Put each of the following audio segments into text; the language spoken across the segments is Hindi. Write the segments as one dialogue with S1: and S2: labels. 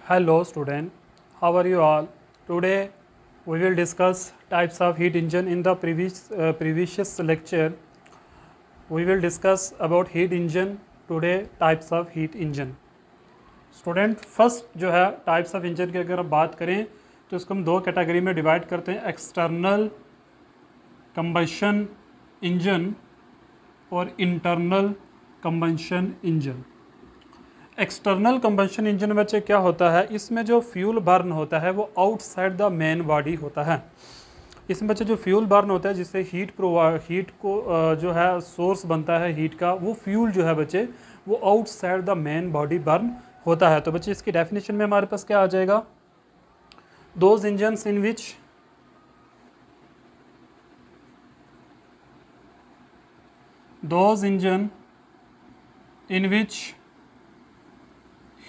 S1: Hello student, how are you all? Today we will discuss types of heat engine. In the previous lecture we will discuss about heat engine. Today types of heat engine. Student first जो है टाइप्स ऑफ इंजन की अगर हम बात करें तो इसको हम दो कैटेगरी में डिवाइड करते हैं, एक्सटर्नल कंबशन इंजन और internal combustion engine. External combustion engine में बच्चे क्या होता है, इसमें जो फ्यूल बर्न होता है वो आउटसाइड द मेन बॉडी होता है। इसमें बच्चे जो फ्यूल बर्न होता है जिससे हीट को जो है सोर्स बनता है हीट का, वो फ्यूल जो है बच्चे वो outside the main body burn होता है। तो बच्चे इसकी डेफिनेशन में हमारे पास क्या आ जाएगा, those engines in which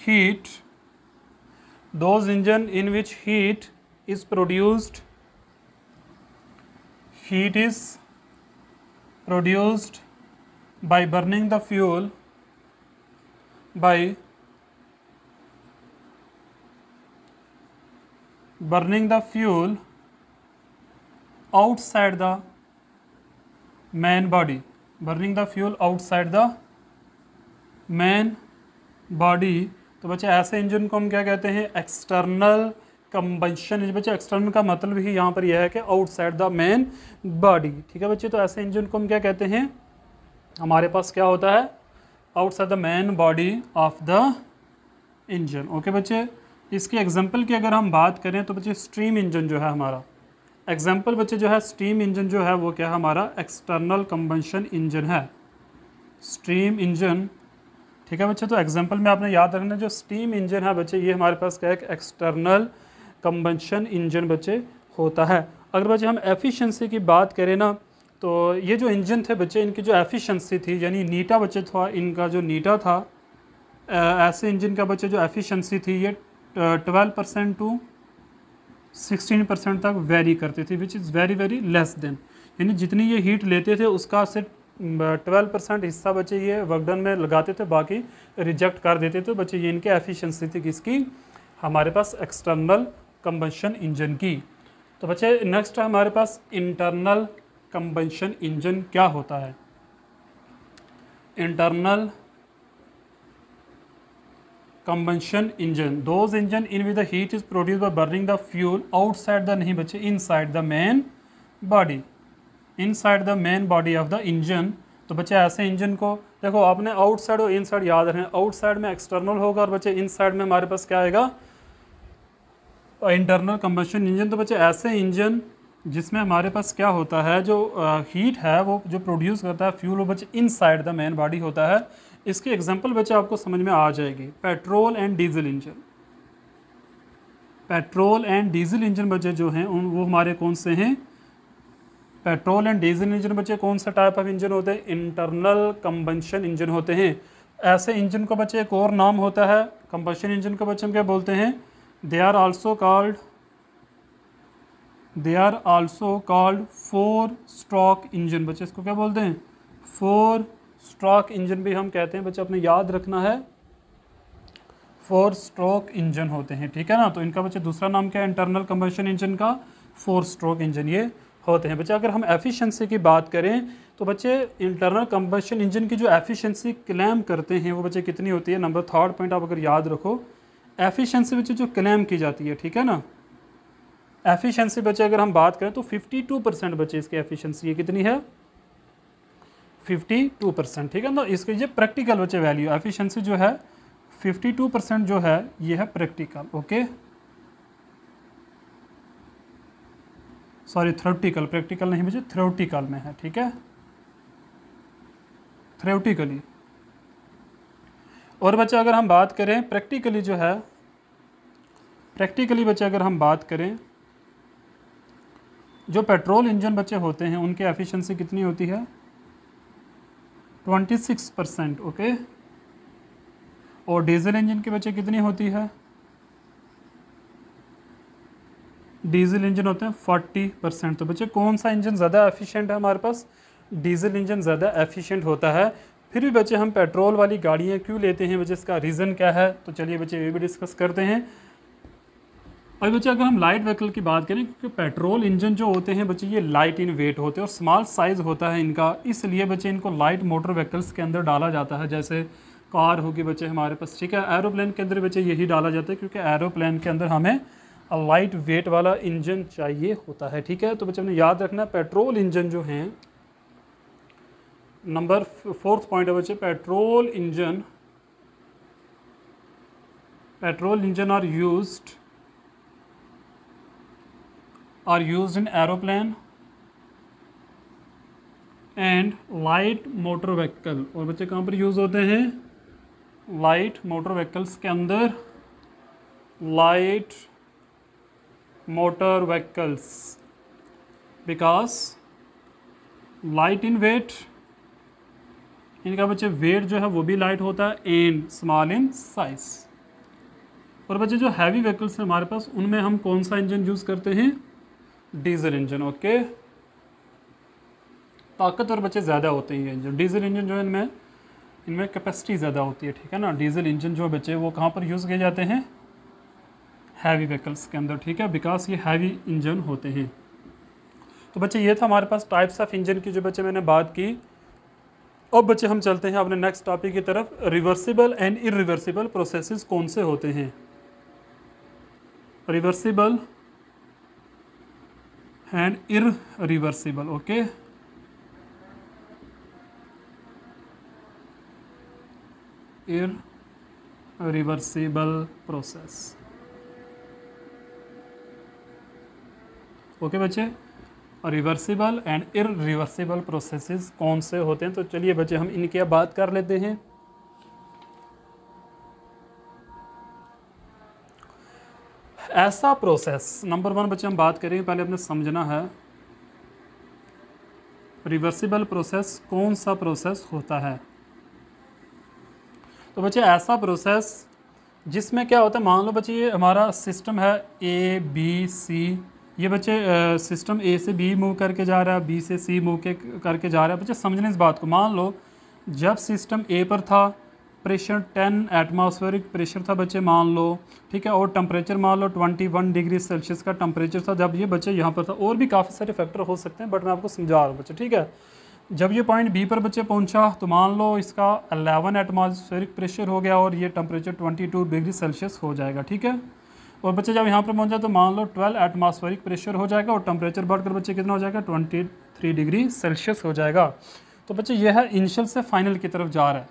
S1: heat is produced by burning the fuel outside the main body, तो बच्चे ऐसे इंजन को हम क्या कहते हैं, एक्सटर्नल कंबशन। बच्चे एक्सटर्नल का मतलब ही यहाँ पर यह है कि आउटसाइड द मेन बॉडी। ठीक है बच्चे, तो ऐसे इंजन को हम क्या कहते हैं, हमारे पास क्या होता है, outside the main body of the engine. Okay बच्चे, इसकी एग्जांपल की अगर हम बात करें तो बच्चे स्टीम इंजन जो है हमारा एग्जांपल बच्चे जो है स्टीम इंजन जो है वो क्या है, हमारा एक्सटर्नल कंबशन इंजन है, स्टीम इंजन। ठीक है बच्चे, तो एग्जांपल में आपने याद रखना जो स्टीम इंजन है बच्चे ये हमारे पास क्या है, एक्सटर्नल कंबशन इंजन बच्चे होता है। अगर बच्चे हम एफिशिएंसी की बात करें ना, तो ये जो इंजन थे बच्चे इनकी जो एफिशिएंसी थी यानी नीटा बच्चे था, इनका जो नीटा था ऐसे इंजन का बच्चे जो एफिशिएंसी थी ये 12% टू 16% तक वेरी करती थी, which is very very less than, यानी जितनी ये हीट लेते थे उसका सिर्फ 12% हिस्सा बच्चे ये वर्कडन में लगाते थे, बाकी रिजेक्ट कर देते थे। बच्चे ये इनके एफिशिएंसी थी किसकी, हमारे पास एक्सटर्नल कंबशन इंजन की। तो बच्चे नेक्स्ट है हमारे पास इंटरनल कंबशन इंजन। क्या होता है internal combustion engine, those engine in which the heat is produce by burning the fuel outside the, नहीं बच्चे inside the main body, inside the main body of the engine. तो बच्चे ऐसे इंजन को देखो आपने आउटसाइड और इनसाइड याद रखें, आउटसाइड में एक्सटर्नल होगा और बच्चे इनसाइड में हमारे पास क्या आएगा, इंटरनल कंबशन इंजन। तो बच्चे ऐसे इंजन जिसमें हमारे पास क्या होता है, जो हीट है वो जो प्रोड्यूस करता है फ्यूल वो बच्चे इनसाइड द मेन बॉडी होता है। इसकी एग्जांपल बच्चे आपको समझ में आ जाएगी, petrol and diesel engine. Petrol and diesel engine बच्चे जो हैं वो हमारे कौन से हैं, पेट्रोल एंड डीजल इंजन बच्चे कौन सा टाइप ऑफ इंजन होते हैं, इंटरनल कंबशन इंजन होते हैं। ऐसे इंजन को बच्चे एक और नाम होता है कंबशन इंजन को बच्चे हम क्या बोलते हैं, they are also called 4 stroke engine. बच्चे इसको क्या बोलते हैं, 4 स्ट्रोक इंजन भी हम कहते हैं। बच्चे अपने याद रखना है 4 स्ट्रोक इंजन होते हैं। ठीक है ना, तो इनका बच्चे दूसरा नाम क्या है, इंटरनल कंबशन इंजन का 4 स्ट्रोक इंजन ये होते हैं। बच्चे अगर हम एफिशिएंसी की बात करें तो बच्चे इंटरनल कंबशन इंजन की जो एफिशिएंसी क्लेम करते हैं वो बच्चे कितनी होती है, नंबर 3rd पॉइंट आप अगर याद रखो, एफिशिएंसी बच्चे जो क्लेम की जाती है, ठीक है ना, एफिशिएंसी बच्चे अगर हम बात करें तो 52% बच्चे इसकी एफिशिएंसी कितनी है, 52%। ठीक है ना, इसके ये प्रैक्टिकल बच्चे वैल्यू एफिशिएंसी जो है 52% जो है ये है practical, okay sorry theoretical, practical नहीं बच्चे थ्योरेटिकल में है। ठीक है, थ्योरेटिकली। और बच्चे अगर हम बात करें प्रैक्टिकली जो है, प्रैक्टिकली बच्चे अगर हम बात करें जो पेट्रोल इंजन बच्चे होते हैं उनकी एफिशिएंसी कितनी होती है, 26%, ओके। और डीजल इंजन के बच्चे कितनी होती है, डीजल इंजन होते हैं 40%। तो बच्चे कौन सा इंजन ज़्यादा एफिशिएंट है हमारे पास, डीजल इंजन ज़्यादा एफिशिएंट होता है। फिर भी बच्चे हम पेट्रोल वाली गाड़ियाँ क्यों लेते हैं, बच्चे इसका रीज़न क्या है, तो चलिए बच्चे ये भी डिस्कस करते हैं। अभी बच्चे अगर हम लाइट व्हीकल की बात करें, क्योंकि पेट्रोल इंजन जो होते हैं बच्चे ये लाइट इन वेट होते हैं और स्मॉल साइज़ होता है इनका, इसलिए बच्चे इनको लाइट मोटर व्हीकल्स के अंदर डाला जाता है। जैसे कार होगी बच्चे हमारे पास, ठीक है। एरोप्लेन के अंदर बच्चे यही डाला जाता है, क्योंकि एरोप्लेन के अंदर हमें लाइट वेट वाला इंजन चाहिए होता है, ठीक है। तो बच्चे हमें याद रखना पेट्रोल इंजन जो हैं, नंबर 4th पॉइंट है बच्चे, petrol engine are used in aeroplane and light motor vehicle। और बच्चे कहाँ पर यूज़ होते हैं? लाइट मोटर व्हीकल्स के अंदर, light motor vehicles, because light in weight, इनका बच्चे वेट जो है वो भी लाइट होता है, एंड स्मॉल इन साइज। और बच्चे जो हैवी व्हीकल्स हैं हमारे पास, उनमें हम कौन सा इंजन यूज़ करते हैं? Diesel engine, okay. ताकतवर बच्चे ज़्यादा होते हैं ये इंजन, डीजल इंजन जो है इनमें कैपेसिटी ज़्यादा होती है, ठीक है ना। डीजल इंजन जो बच्चे वो कहाँ पर यूज़ किए जाते हैं? हैवी व्हीकल्स के अंदर, ठीक है, बिकॉज ये हैवी इंजन होते हैं। तो बच्चे ये था हमारे पास टाइप्स ऑफ इंजन की जो बच्चे मैंने बात की। अब बच्चे हम चलते हैं अपने नेक्स्ट टॉपिक की तरफ। रिवर्सिबल एंड इरिवर्सिबल प्रोसेसेस कौन से होते हैं? Reversible and irreversible, okay. Irreversible process, okay बच्चे। रिवर्सिबल एंड इरिवर्सिबल प्रोसेसेस कौन से होते हैं? तो चलिए बच्चे हम इनकी अब बात कर लेते हैं। ऐसा प्रोसेस, नंबर 1 बच्चे हम बात करेंगे, पहले अपने समझना है रिवर्सिबल प्रोसेस कौन सा प्रोसेस होता है। तो बच्चे ऐसा प्रोसेस जिसमें क्या होता है, मान लो बच्चे ये हमारा सिस्टम है ए बी सी, ये बच्चे सिस्टम ए से बी मूव करके जा रहा है, बी से सी मूव करके जा रहा है। बच्चे समझने इस बात को, मान लो जब सिस्टम ए पर था, प्रेशर 10 एटमॉस्फेरिक प्रेशर था बच्चे मान लो, ठीक है, और टेम्परेचर मान लो 21 डिग्री सेल्सियस का टेम्परेचर था जब ये बच्चे यहाँ पर था। और भी काफ़ी सारे फैक्टर हो सकते हैं, बट मैं आपको समझा रहा हूँ बच्चे, ठीक है। जब ये पॉइंट बी पर बच्चे पहुँचा तो मान लो इसका 11 एटमॉस्फेरिक प्रेशर हो गया और ये टेम्परेचर 22 डिग्री सेल्सियस हो जाएगा, ठीक है। और बच्चे जब यहाँ पर पहुँचा तो मान लो 12 एटमॉस्फेरिक प्रेशर हो जाएगा और टेम्परेचर बढ़कर बच्चे कितना हो जाएगा? 23 डिग्री सेल्सियस हो जाएगा। तो बच्चे यह है इनिशियल से फाइनल की तरफ जा रहा है,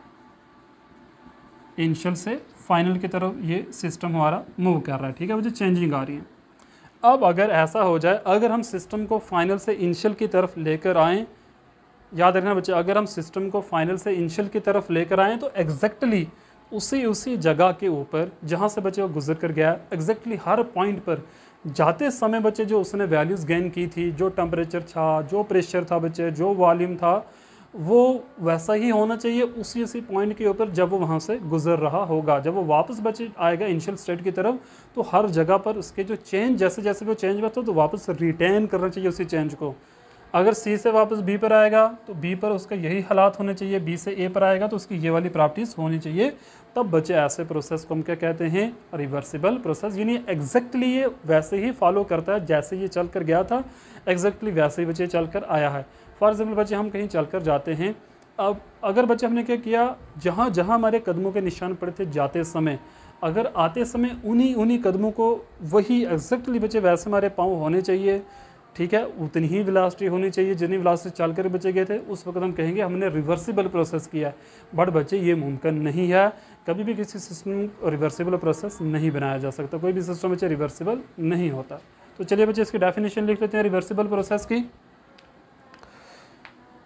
S1: इनिशियल से फाइनल की तरफ ये सिस्टम हमारा मूव कर रहा है, ठीक है बच्चे, चेंजिंग आ रही है। अब अगर ऐसा हो जाए, अगर हम सिस्टम को फाइनल से इनिशियल की तरफ लेकर आएँ, याद रखना बच्चे, अगर हम सिस्टम को फाइनल से इनिशियल की तरफ लेकर आएँ तो एग्जैक्टली उसी जगह के ऊपर जहाँ से बच्चे वो गुजर कर गया, एग्जैक्टली हर पॉइंट पर जाते समय बच्चे जो उसने वैल्यूज़ गेन की थी, जो टेम्परेचर था, जो प्रेशर था बच्चे, जो वॉल्यूम था, वो वैसा ही होना चाहिए उसी पॉइंट के ऊपर जब वो वहाँ से गुजर रहा होगा। जब वो वापस बच्चे आएगा इनिशियल स्टेट की तरफ तो हर जगह पर उसके जो चेंज, जैसे जैसे वो चेंज हुआ तो वापस रिटेन करना चाहिए उसी चेंज को। अगर सी से वापस बी पर आएगा तो बी पर उसका यही हालात होने चाहिए, बी से ए पर आएगा तो उसकी ये वाली प्रॉपर्टीज़ होनी चाहिए। तब बच्चे ऐसे प्रोसेस को हम क्या कहते हैं? रिवर्सिबल प्रोसेस, यानी एग्जैक्टली ये वैसे ही फॉलो करता है जैसे ये चल कर गया था, एग्जैक्टली वैसे ही बच्चे चल कर आया है। फॉर एग्जाम्पल बच्चे हम कहीं चल कर जाते हैं, अब अगर बच्चे हमने क्या किया, जहाँ जहाँ हमारे कदमों के निशान पड़े थे जाते समय, अगर आते समय उन्हीं कदमों को वही एग्जैक्टली बच्चे वैसे हमारे पाँव होने चाहिए, ठीक है, उतनी ही वेलोसिटी होनी चाहिए जितनी वेलोसिटी चल कर बचे गए थे, उस वक्त हम कहेंगे हमने रिवर्सिबल प्रोसेस किया है। बट बच्चे ये मुमकिन नहीं है, कभी भी किसी सिस्टम रिवर्सिबल प्रोसेस नहीं बनाया जा सकता, कोई भी सिस्टम बच्चे रिवर्सिबल नहीं होता। तो चलिए बच्चे इसकी डेफिनेशन लिख लेते हैं रिवर्सिबल प्रोसेस की,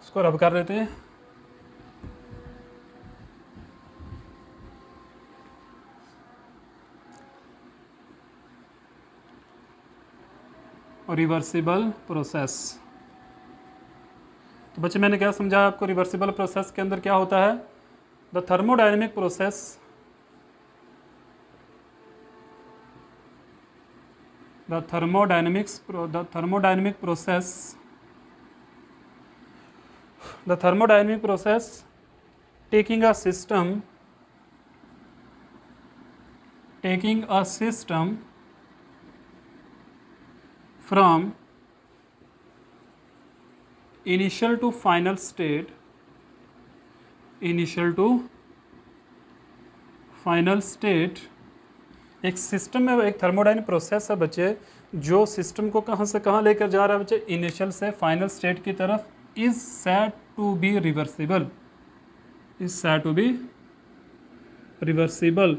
S1: इसको रब कर लेते हैं। रिवर्सिबल प्रोसेस, तो बच्चे मैंने क्या समझाया आपको, रिवर्सिबल प्रोसेस के अंदर क्या होता है? The thermodynamic process, the thermodynamic process taking a system from initial to final state, initial to final state, एक सिस्टम में एक थर्मोडायनेमिक प्रोसेस है बच्चे जो सिस्टम को कहाँ से कहाँ लेकर जा रहा है बच्चे, इनिशियल से फाइनल स्टेट की तरफ, is said to be reversible, is said to be reversible.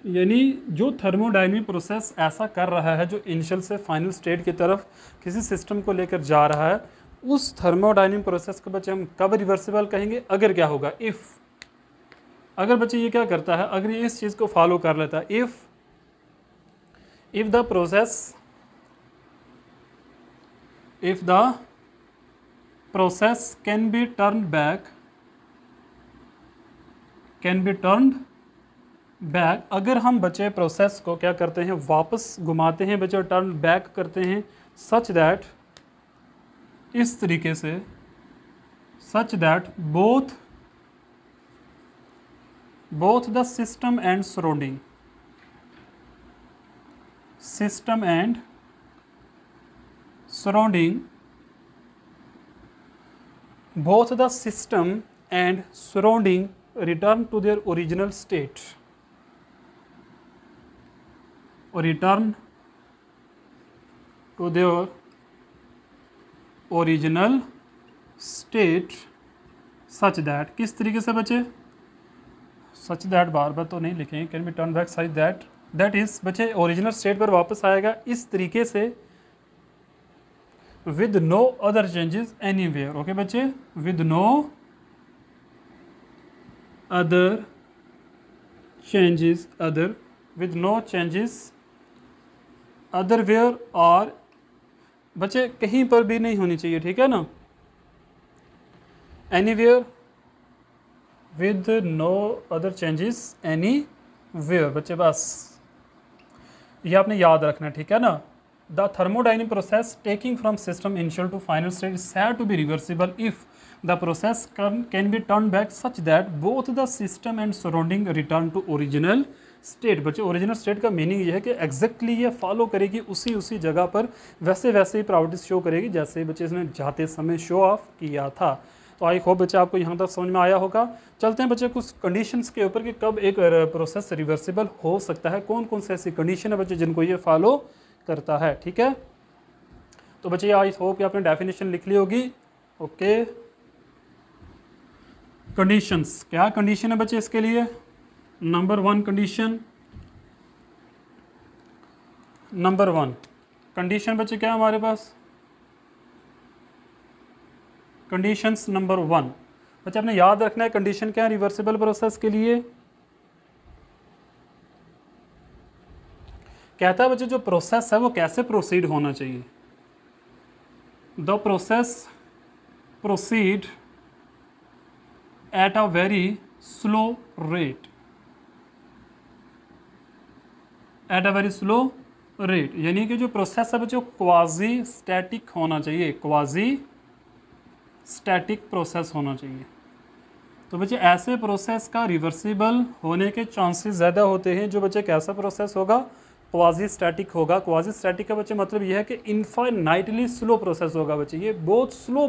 S1: यानी जो थर्मोडायनेमिक प्रोसेस ऐसा कर रहा है जो इनिशियल से फाइनल स्टेट की तरफ किसी सिस्टम को लेकर जा रहा है, उस थर्मोडायनेमिक प्रोसेस को बच्चे हम कब रिवर्सिबल कहेंगे, अगर क्या होगा, इफ़, अगर बच्चे ये क्या करता है, अगर ये इस चीज़ को फॉलो कर लेता है, if the process can be turned back, अगर हम बच्चे प्रोसेस को क्या करते हैं, वापस घुमाते हैं बच्चे, टर्न बैक करते हैं, सच दैट, इस तरीके से, such that both the system and surrounding, both the system and surrounding return to their original state, or return to their original state such that, किस तरीके से बचे, सच दैट बार बार तो नहीं लिखेंगे, can be turn back such that, that is बच्चे ओरिजिनल स्टेट पर वापस आएगा इस तरीके से, with no other changes anywhere. Okay बच्चे, with no other changes, with no changes other where, और बच्चे कहीं पर भी नहीं होनी चाहिए, ठीक है ना, anywhere with no other changes anywhere। बच्चे बस ये आपने याद रखना, ठीक है ना। The thermodynamic process taking from system initial to final state is said to be reversible if the process can be turn back such that both the system and surrounding return to original state. बच्चे ओरिजिनल स्टेट का मीनिंग ये है कि एग्जैक्टली ये फॉलो करेगी उसी जगह पर वैसे ही प्रॉपर्टीज शो करेगी जैसे बच्चे इसने जाते समय शो ऑफ किया था। तो आई होप बच्चे आपको यहाँ तक समझ में आया होगा। चलते हैं बच्चे कुछ कंडीशंस के ऊपर कि कब एक प्रोसेस रिवर्सिबल हो सकता है, कौन कौन से ऐसी कंडीशन है बच्चे जिनको ये फॉलो करता है, ठीक है। तो बच्चे आई होप कि आपने डेफिनेशन लिख ली होगी। ओके, कंडीशंस, क्या कंडीशन है बच्चे इसके लिए। नंबर वन कंडीशन, कंडीशन बच्चे क्या है हमारे पास, कंडीशंस नंबर वन। बच्चे आपने याद रखना है कंडीशन क्या है रिवर्सिबल प्रोसेस के लिए। कहता है बच्चे जो प्रोसेस है वो कैसे प्रोसीड होना चाहिए। The process proceed at a very slow rate, at a very slow rate, यानी कि जो प्रोसेस है बच्चों क्वाजी स्टैटिक होना चाहिए, क्वाजी स्टैटिक प्रोसेस होना चाहिए। तो बच्चे ऐसे प्रोसेस का रिवर्सिबल होने के चांसेस ज़्यादा होते हैं जो बच्चे कैसा प्रोसेस होगा, क्वाजी स्टैटिक होगा। क्वाजी स्टैटिक का बच्चे मतलब ये है कि इनफाइनाइटली स्लो प्रोसेस होगा बच्चे, ये बहुत स्लो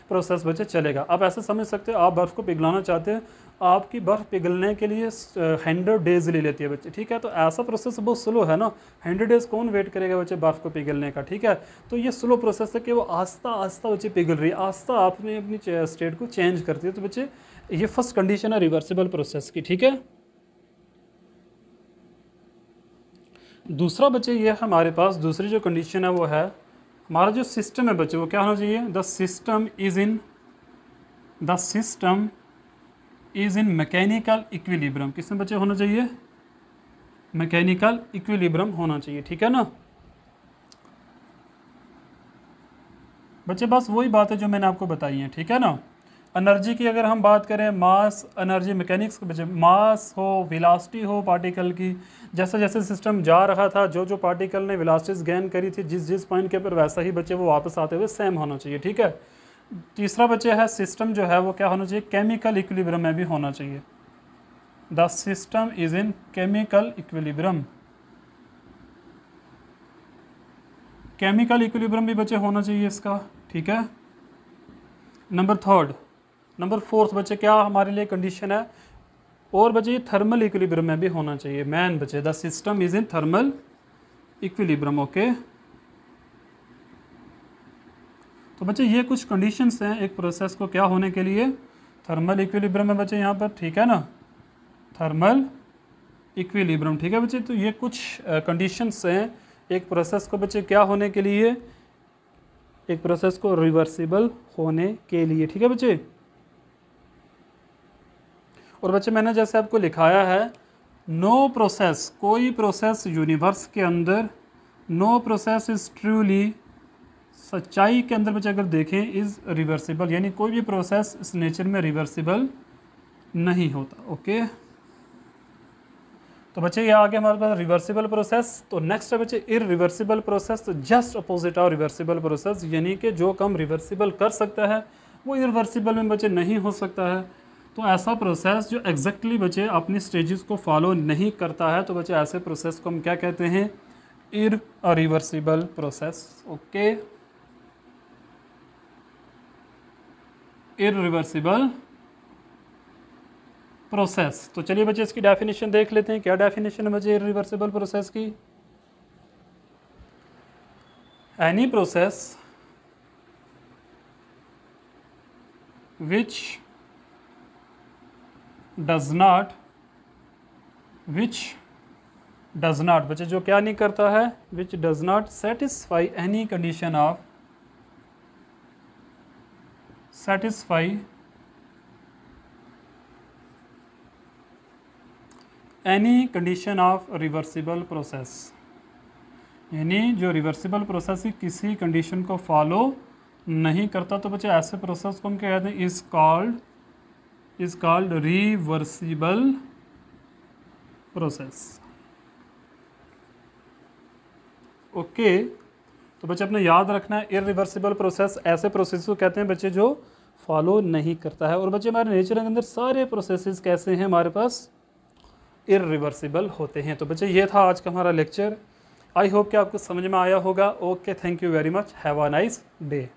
S1: प्रोसेस बच्चे चलेगा। आप ऐसे समझ सकते हो आप बर्फ़ को पिघलाना चाहते हैं, आपकी बर्फ़ पिघलने के लिए 100 डेज़ ले लेती है बच्चे, ठीक है। तो ऐसा प्रोसेस बहुत स्लो है ना, 100 डेज़ कौन वेट करेगा बच्चे बर्फ़ को पिघलने का, ठीक है। तो ये स्लो प्रोसेस है कि वो आस्ता आस्ता बच्चे पिघल रही है, आस्ता आपने अपनी स्टेट को चेंज करती है। तो बच्चे ये फर्स्ट कंडीशन है रिवर्सिबल प्रोसेस की, ठीक है। दूसरा बच्चे ये है हमारे पास, दूसरी जो कंडीशन है वो है हमारा जो सिस्टम है बच्चे वो क्या होना चाहिए, the system is in mechanical equilibrium. किसमें बच्चे होना चाहिए, मैकेनिकल इक्विलिब्रियम होना चाहिए, ठीक है ना। बच्चे बस वही बात है जो मैंने आपको बताई है, ठीक है ना। एनर्जी की अगर हम बात करें, मास एनर्जी मैकेनिक्स के बच्चे, मास हो वेलोसिटी हो पार्टिकल की, जैसे जैसे सिस्टम जा रहा था जो पार्टिकल ने वेलोसिटीज गेन करी थी जिस पॉइंट के ऊपर, वैसा ही बच्चे वो वापस आते हुए सेम होना चाहिए, ठीक है। तीसरा बच्चे है सिस्टम जो है वो क्या होना चाहिए, केमिकल इक्विलिब्रियम में भी होना चाहिए। The system is in chemical equilibrium, chemical equilibrium भी बच्चे होना चाहिए इसका, ठीक है। नंबर फोर्थ बच्चे क्या हमारे लिए कंडीशन है, और बच्चे ये थर्मल इक्विलिब्रियम में भी होना चाहिए। मैन बच्चे the system is in thermal equilibrium, okay. तो बच्चे ये कुछ कंडीशंस हैं एक प्रोसेस को क्या होने के लिए, थर्मल इक्विलिब्रियम में बच्चे यहाँ पर, ठीक है ना, थर्मल इक्विलिब्रियम, ठीक है बच्चे। तो ये कुछ कंडीशंस हैं एक प्रोसेस को बच्चे क्या होने के लिए, एक प्रोसेस को रिवर्सिबल होने के लिए, ठीक है बच्चे। और बच्चे मैंने जैसे आपको लिखाया है, नो प्रोसेस, कोई प्रोसेस यूनिवर्स के अंदर, नो प्रोसेस इज ट्रूली, सच्चाई के अंदर बच्चे अगर देखें, इज रिवर्सिबल, यानी कोई भी प्रोसेस इस नेचर में रिवर्सिबल नहीं होता, ओके। तो बच्चे ये आ गया हमारे पास रिवर्सिबल प्रोसेस। तो नेक्स्ट है बच्चे इररिवर्सिबल प्रोसेस। तो just opposite of reversible process, यानी कि जो काम रिवर्सिबल कर सकता है वो इररिवर्सिबल में बच्चे नहीं हो सकता है। तो ऐसा प्रोसेस जो एग्जैक्टली बच्चे अपनी स्टेजेस को फॉलो नहीं करता है, तो बच्चे ऐसे प्रोसेस को हम क्या कहते हैं, irreversible process, okay. Irreversible process. तो चलिए बच्चे इसकी डेफिनेशन देख लेते हैं। क्या डेफिनेशन है बच्चे इररिवर्सिबल प्रोसेस की, any process which does not बच्चे जो क्या नहीं करता है, which does not satisfy any condition of, satisfy any condition of reversible process, यानी जो रिवर्सिबल प्रोसेस की किसी कंडीशन को फॉलो नहीं करता, तो बच्चे ऐसे प्रोसेस को हम क्या कहते हैं, is called reversible process, okay. तो बच्चे अपने याद रखना है, इररिवर्सिबल प्रोसेस ऐसे प्रोसेस को कहते हैं बच्चे जो फॉलो नहीं करता है। और बच्चे हमारे नेचर के अंदर सारे प्रोसेसेस कैसे हैं, हमारे पास इररिवर्सिबल होते हैं। तो बच्चे ये था आज का हमारा लेक्चर। आई होप कि आपको समझ में आया होगा। Okay, thank you very much, have a nice day.